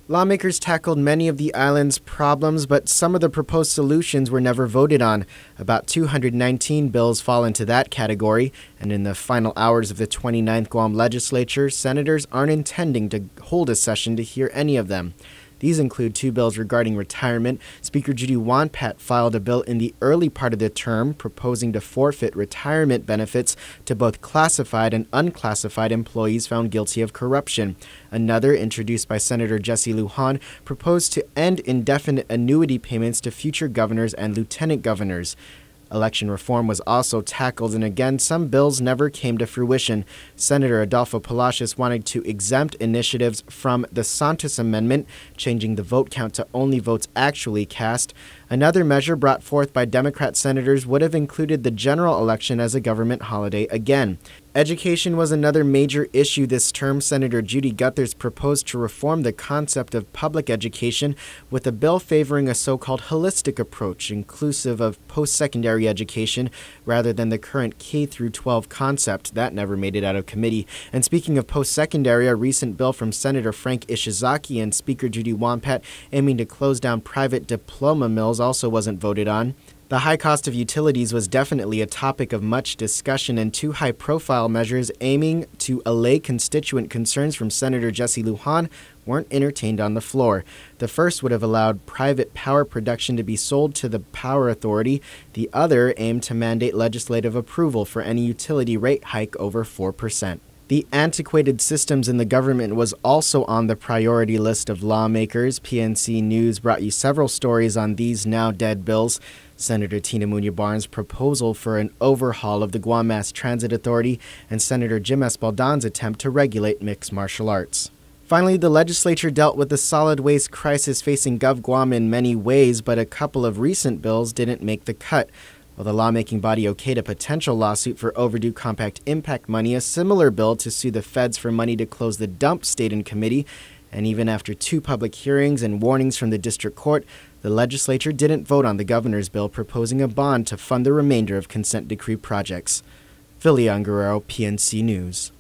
Lawmakers tackled many of the island's problems, but some of the proposed solutions were never voted on. About 219 bills fall into that category, and in the final hours of the 29th Guam legislature, senators aren't intending to hold a session to hear any of them. These include two bills regarding retirement. Speaker Judy Wonpat filed a bill in the early part of the term proposing to forfeit retirement benefits to both classified and unclassified employees found guilty of corruption. Another, introduced by Senator Jesse Lujan, proposed to end indefinite annuity payments to future governors and lieutenant governors. Election reform was also tackled, and again, some bills never came to fruition. Senator Adolfo Palacios wanted to exempt initiatives from the Santos Amendment, changing the vote count to only votes actually cast. Another measure brought forth by Democrat senators would have included the general election as a government holiday again. Education was another major issue this term. Senator Judy Guthers proposed to reform the concept of public education with a bill favoring a so-called holistic approach, inclusive of post-secondary education rather than the current K-12 concept. That never made it out of committee. And speaking of post-secondary, a recent bill from Senator Frank Ishizaki and Speaker Judy Wonpat aiming to close down private diploma mills also wasn't voted on. The high cost of utilities was definitely a topic of much discussion, and two high-profile measures aiming to allay constituent concerns from Senator Jesse Lujan weren't entertained on the floor. The first would have allowed private power production to be sold to the Power Authority. The other aimed to mandate legislative approval for any utility rate hike over 4%. The antiquated systems in the government was also on the priority list of lawmakers. PNC News brought you several stories on these now dead bills. Senator Tina Muñoz-Barnes' proposal for an overhaul of the Guam Mass Transit Authority, and Senator Jim Espaldon's attempt to regulate mixed martial arts. Finally, the legislature dealt with the solid waste crisis facing GovGuam in many ways, but a couple of recent bills didn't make the cut. While the lawmaking body okayed a potential lawsuit for overdue compact impact money, a similar bill to sue the feds for money to close the dump stayed in committee, and even after two public hearings and warnings from the district court, the legislature didn't vote on the governor's bill proposing a bond to fund the remainder of consent decree projects. Philly Guerrero, PNC News.